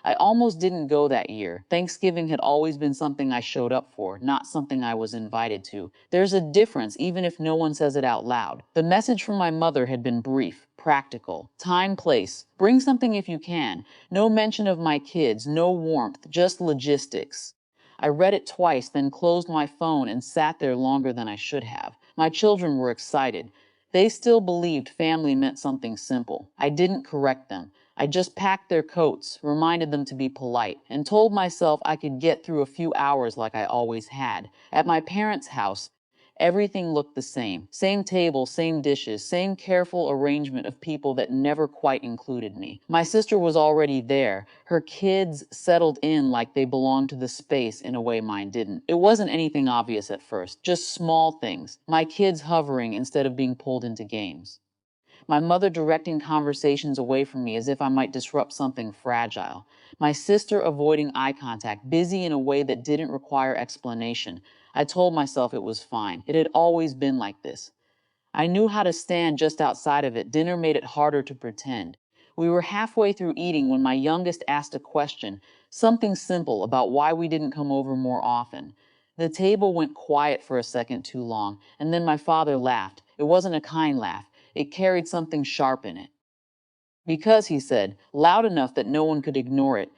I almost didn't go that year. Thanksgiving had always been something I showed up for, not something I was invited to. There's a difference, even if no one says it out loud. The message from my mother had been brief, practical. Time, place. Bring something if you can. No mention of my kids, no warmth, just logistics. I read it twice, then closed my phone and sat there longer than I should have. My children were excited. They still believed family meant something simple. I didn't correct them. I just packed their coats, reminded them to be polite, and told myself I could get through a few hours like I always had. At my parents' house, everything looked the same. Same table, same dishes, same careful arrangement of people that never quite included me. My sister was already there. Her kids settled in like they belonged to the space in a way mine didn't. It wasn't anything obvious at first, just small things. My kids hovering instead of being pulled into games. My mother directing conversations away from me as if I might disrupt something fragile. My sister avoiding eye contact, busy in a way that didn't require explanation. I told myself it was fine. It had always been like this. I knew how to stand just outside of it. Dinner made it harder to pretend. We were halfway through eating when my youngest asked a question, something simple about why we didn't come over more often. The table went quiet for a second too long, and then my father laughed. It wasn't a kind laugh. It carried something sharp in it. Because, he said, loud enough that no one could ignore it,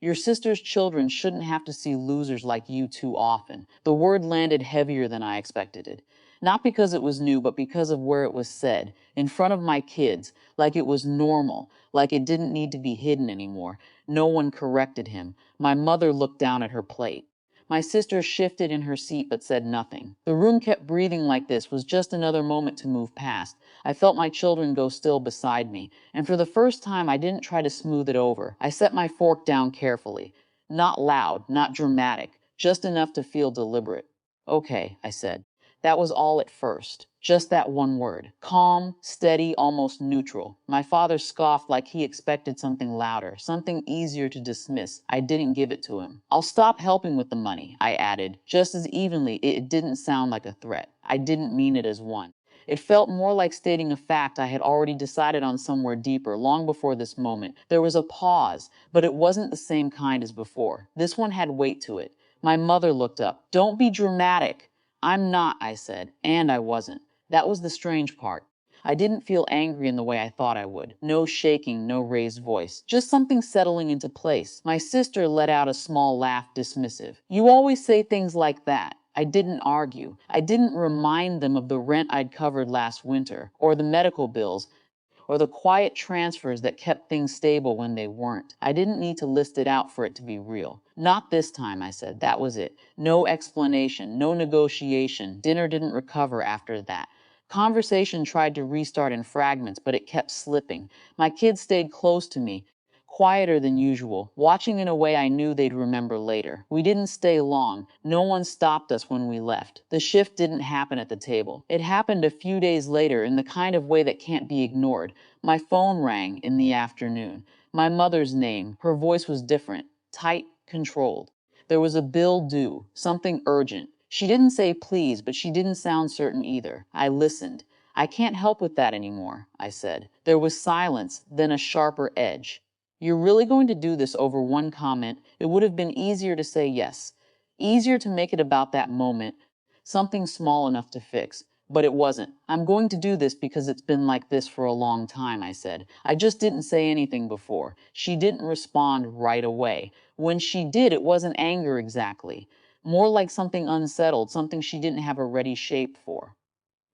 your sister's children shouldn't have to see losers like you too often. The word landed heavier than I expected it. Not because it was new, but because of where it was said, in front of my kids, like it was normal, like it didn't need to be hidden anymore. No one corrected him. My mother looked down at her plate. My sister shifted in her seat but said nothing. The room kept breathing like this was just another moment to move past. I felt my children go still beside me, and for the first time I didn't try to smooth it over. I set my fork down carefully. Not loud, not dramatic, just enough to feel deliberate. Okay, I said. That was all at first. Just that one word. Calm, steady, almost neutral. My father scoffed like he expected something louder, something easier to dismiss. I didn't give it to him. I'll stop helping with the money, I added, just as evenly. It didn't sound like a threat. I didn't mean it as one. It felt more like stating a fact I had already decided on somewhere deeper, long before this moment. There was a pause, but it wasn't the same kind as before. This one had weight to it. My mother looked up. Don't be dramatic. I'm not, I said, and I wasn't. That was the strange part. I didn't feel angry in the way I thought I would. No shaking, no raised voice. Just something settling into place. My sister let out a small laugh, dismissive. You always say things like that. I didn't argue. I didn't remind them of the rent I'd covered last winter, or the medical bills, or the quiet transfers that kept things stable when they weren't. I didn't need to list it out for it to be real. Not this time, I said. That was it. No explanation, no negotiation. Dinner didn't recover after that. Conversation tried to restart in fragments, but it kept slipping. My kids stayed close to me, quieter than usual, watching in a way I knew they'd remember later. We didn't stay long. No one stopped us when we left. The shift didn't happen at the table. It happened a few days later in the kind of way that can't be ignored. My phone rang in the afternoon. My mother's name. Her voice was different, tight, controlled. There was a bill due, something urgent. She didn't say please, but she didn't sound certain either. I listened. I can't help with that anymore, I said. There was silence, then a sharper edge. You're really going to do this over one comment? It would have been easier to say yes. Easier to make it about that moment, something small enough to fix. But it wasn't. I'm going to do this because it's been like this for a long time, I said. I just didn't say anything before. She didn't respond right away. When she did, it wasn't anger exactly. More like something unsettled, something she didn't have a ready shape for.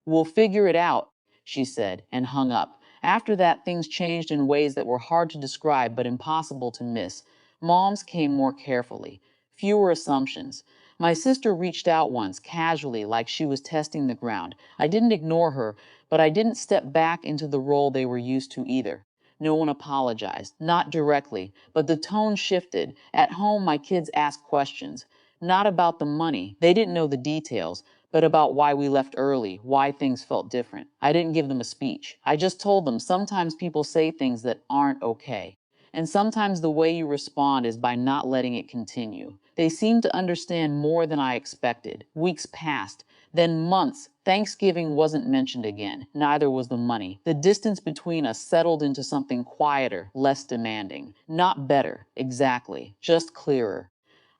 We'll figure it out, she said, and hung up. After that, things changed in ways that were hard to describe but impossible to miss. Mom's came more carefully. Fewer assumptions. My sister reached out once, casually, like she was testing the ground. I didn't ignore her, but I didn't step back into the role they were used to either. No one apologized, not directly, but the tone shifted. At home, my kids asked questions. Not about the money. They didn't know the details, but about why we left early, why things felt different. I didn't give them a speech. I just told them sometimes people say things that aren't okay. And sometimes the way you respond is by not letting it continue. They seemed to understand more than I expected. Weeks passed. Then months, Thanksgiving wasn't mentioned again. Neither was the money. The distance between us settled into something quieter, less demanding. Not better, exactly, just clearer.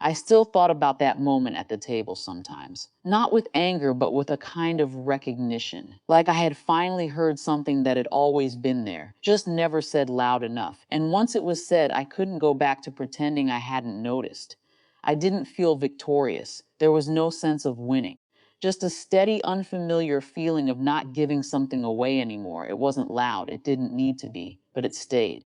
I still thought about that moment at the table sometimes. Not with anger, but with a kind of recognition. Like I had finally heard something that had always been there, just never said loud enough. And once it was said, I couldn't go back to pretending I hadn't noticed. I didn't feel victorious. There was no sense of winning. Just a steady, unfamiliar feeling of not giving something away anymore. It wasn't loud. It didn't need to be, but it stayed.